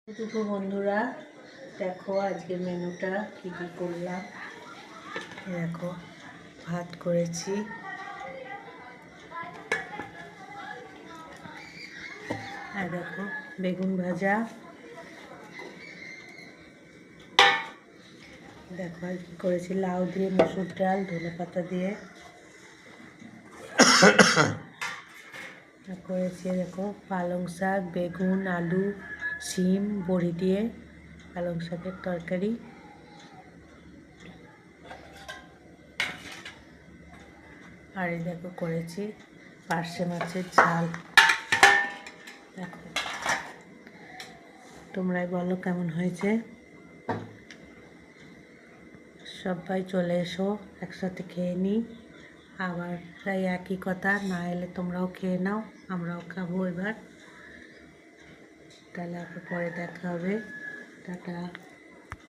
দুপুর বন্ধুরা, দেখো আজকের মেনুটা কী কী করলাম। দেখো ভাত করেছি, আর দেখো বেগুন ভাজা, দেখো আর কি করেছি লাউ দিয়ে মসুর ডাল ধনেপাতা দিয়ে করেছি। দেখো পালং শাক, বেগুন, আলু, শিম, বড়ি দিয়ে পালং শাকের তরকারি। আর এই দেখো করেছি পার্শে মাছের ঝাল। দেখো তোমরাই বলো কেমন হয়েছে। সবাই চলে এসো, একসাথে খেয়ে নিই। আবার তাই একই কথা, না এলে তোমরাও খেয়ে নাও, আমরাও খাবো এবার। তাহলে আবার পরে দেখা হবে। টাটা।